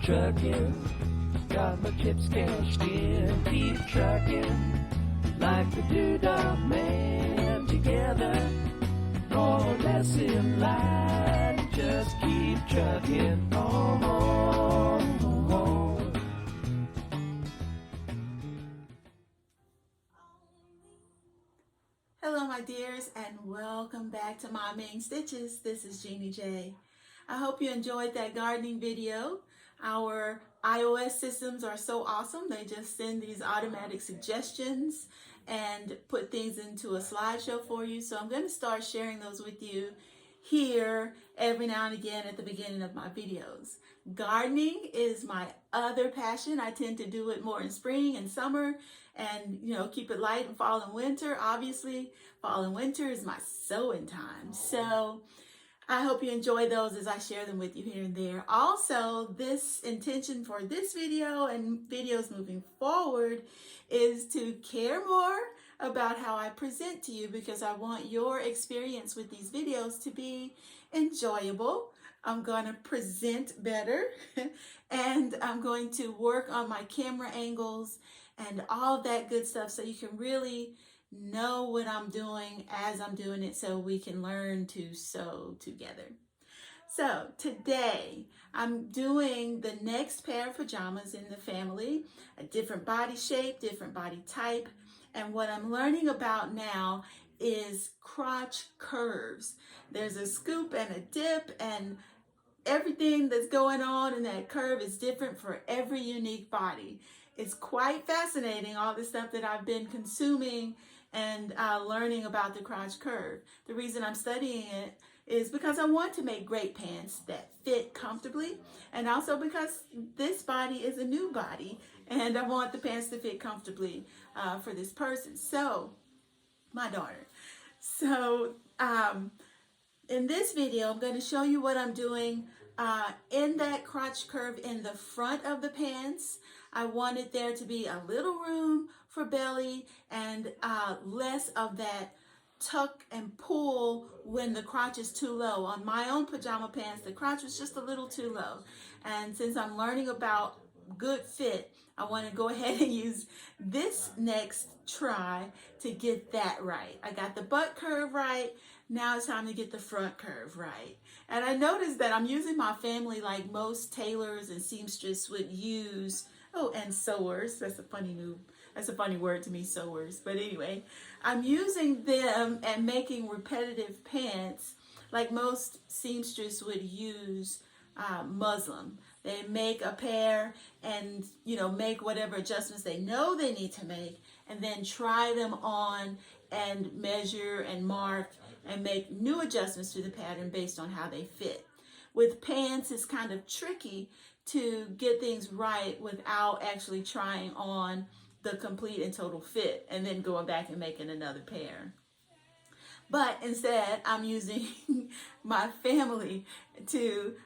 trucking, got my chips cashed in. Keep trucking, like the Doodah Man. Together, more or less in line. Just keep trucking on. Hello my dears, and welcome back to My Main Stitches. This is Jeannie J. I hope you enjoyed that gardening video. Our iOS systems are so awesome. They just send these automatic suggestions and put things into a slideshow for you. So I'm going to start sharing those with you here every now and again at the beginning of my videos. Gardening is my other passion. I tend to do it more in spring and summer and, keep it light in fall and winter. Obviously, fall and winter is my sowing time. So I hope you enjoy those as I share them with you here and there. Also, this intention for this video and videos moving forward is to care more about how I present to you, because I want your experience with these videos to be enjoyable. I'm going to present better and I'm going to work on my camera angles and all that good stuff so you can really know what I'm doing as I'm doing it, so we can learn to sew together. So today I'm doing the next pair of pajamas in the family, a different body shape, different body type. And what I'm learning about now is crotch curves. There's a scoop and a dip, and everything that's going on in that curve is different for every unique body. It's quite fascinating, all the stuff that I've been consuming and learning about the crotch curve. The reason I'm studying it is because I want to make great pants that fit comfortably, and also because this body is a new body and I want the pants to fit comfortably for this person. So, my daughter. So, in this video, I'm going to show you what I'm doing in that crotch curve in the front of the pants. I wanted there to be a little room for belly and less of that tuck and pull when the crotch is too low. On my own pajama pants, the crotch was just a little too low. And since I'm learning about good fit, I want to go ahead and use this next try to get that right. I got the butt curve right. Now it's time to get the front curve right. And I noticed that I'm using my family like most tailors and seamstresses would use. Oh, and sewers. That's a funny word to me, sewers. But anyway, I'm using them and making repetitive pants like most seamstresses would use muslin. They make a pair and, make whatever adjustments they know they need to make, and then try them on and measure and mark and make new adjustments to the pattern based on how they fit. With pants, it's kind of tricky to get things right without actually trying on the complete and total fit and then going back and making another pair. But instead, I'm using my family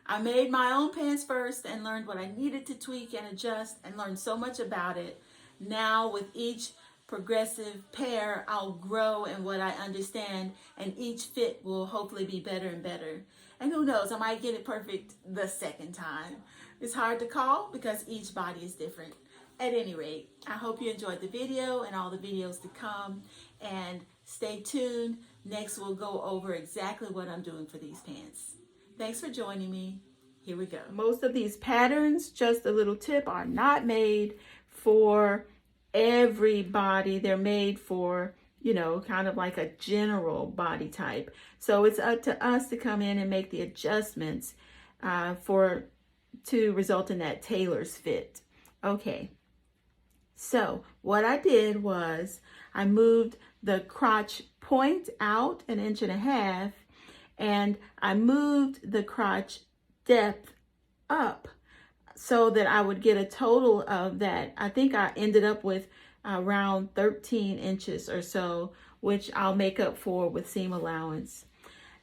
I made my own pants first and learned what I needed to tweak and adjust and learned so much about it. Now with each progressive pair, I'll grow in what I understand, and each fit will hopefully be better and better. And who knows, I might get it perfect the second time. It's hard to call because each body is different. At any rate, I hope you enjoyed the video and all the videos to come, and stay tuned. Next, we'll go over exactly what I'm doing for these pants. Thanks for joining me. Here we go. Most of these patterns, just a little tip, are not made for everybody. They're made for, kind of like a general body type. So it's up to us to come in and make the adjustments to result in that tailor's fit. Okay. So what I did was I moved the crotch point out 1.5 inches, and I moved the crotch depth up so that I would get a total of that. I think I ended up with around 13 inches or so, which I'll make up for with seam allowance.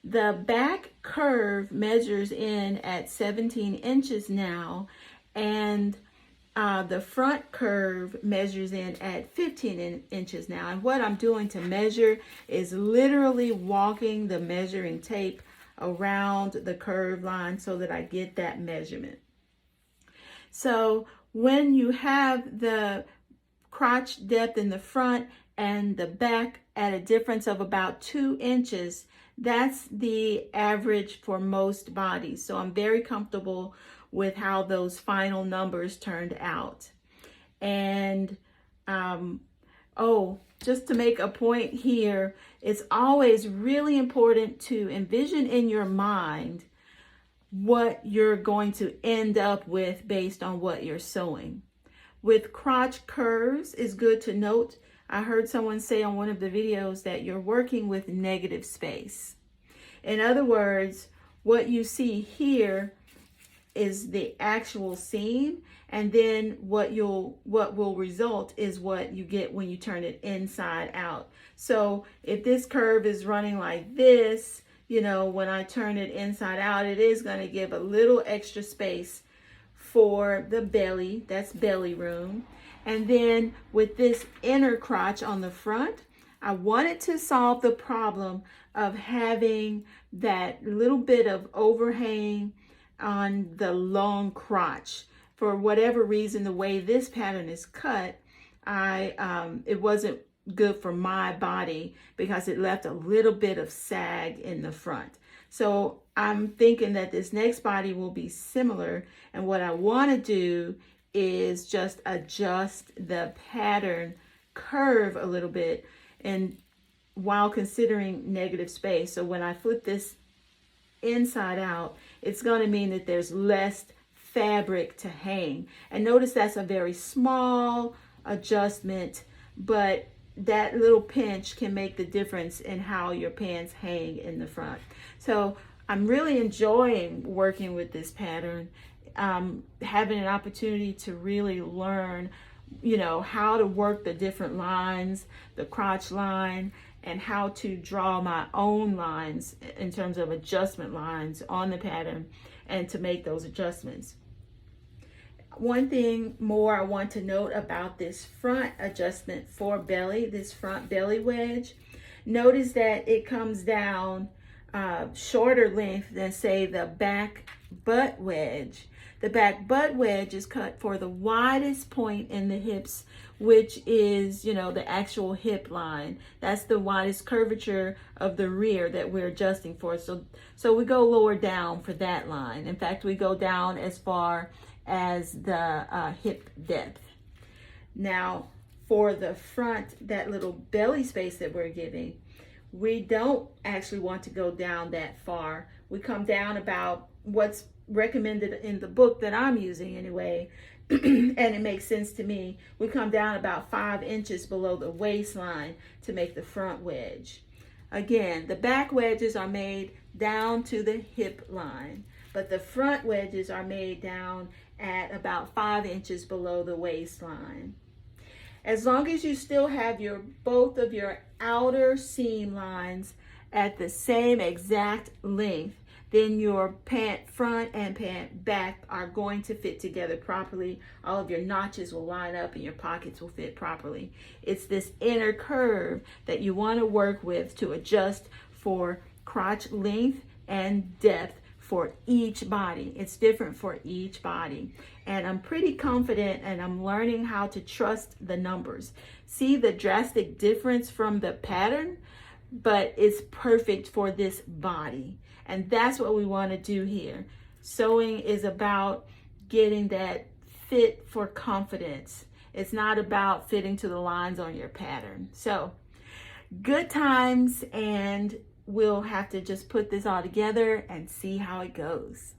The back curve measures in at 17 inches now, and the front curve measures in at 15 inches now. And what I'm doing to measure is literally walking the measuring tape around the curve line so that I get that measurement. So when you have the crotch depth in the front and the back at a difference of about 2 inches, that's the average for most bodies. So I'm very comfortable with how those final numbers turned out. And just to make a point here, it's always really important to envision in your mind what you're going to end up with based on what you're sewing. With crotch curves, it's good to note, I heard someone say on one of the videos that you're working with negative space. In other words, what you see here is the actual seam, and then what will result is what you get when you turn it inside out. So if this curve is running like this, when I turn it inside out, it is going to give a little extra space for the belly, that's belly room. And then with this inner crotch on the front, I wanted to solve the problem of having that little bit of overhang on the long crotch. For whatever reason, the way this pattern is cut, it wasn't good for my body because it left a little bit of sag in the front. So I'm thinking that this next body will be similar, and what I want to do is just adjust the pattern curve a little bit, and while considering negative space. So when I flip this inside out, it's going to mean that there's less fabric to hang. And notice that's a very small adjustment, but that little pinch can make the difference in how your pants hang in the front. So I'm really enjoying working with this pattern, having an opportunity to really learn, how to work the different lines, the crotch line, and how to draw my own lines in terms of adjustment lines on the pattern and to make those adjustments. One thing more I want to note about this front adjustment for belly, this front belly wedge, notice that it comes down shorter length than, say, the back butt wedge. The back butt wedge is cut for the widest point in the hips, which is, the actual hip line. That's the widest curvature of the rear that we're adjusting for. So we go lower down for that line. In fact, we go down as far as the hip depth. Now, for the front, that little belly space that we're giving, we don't actually want to go down that far. We come down about what's recommended in the book that I'm using anyway, and it makes sense to me. We come down about 5 inches below the waistline to make the front wedge. Again, the back wedges are made down to the hip line, but the front wedges are made down at about 5 inches below the waistline. As long as you still have both of your outer seam lines at the same exact length, then your pant front and pant back are going to fit together properly. All of your notches will line up and your pockets will fit properly. It's this inner curve that you want to work with to adjust for crotch length and depth for each body. It's different for each body. And I'm pretty confident, and I'm learning how to trust the numbers. See the drastic difference from the pattern, but it's perfect for this body. And that's what we want to do here. Sewing is about getting that fit for confidence. It's not about fitting to the lines on your pattern. So good times, and we'll have to just put this all together and see how it goes.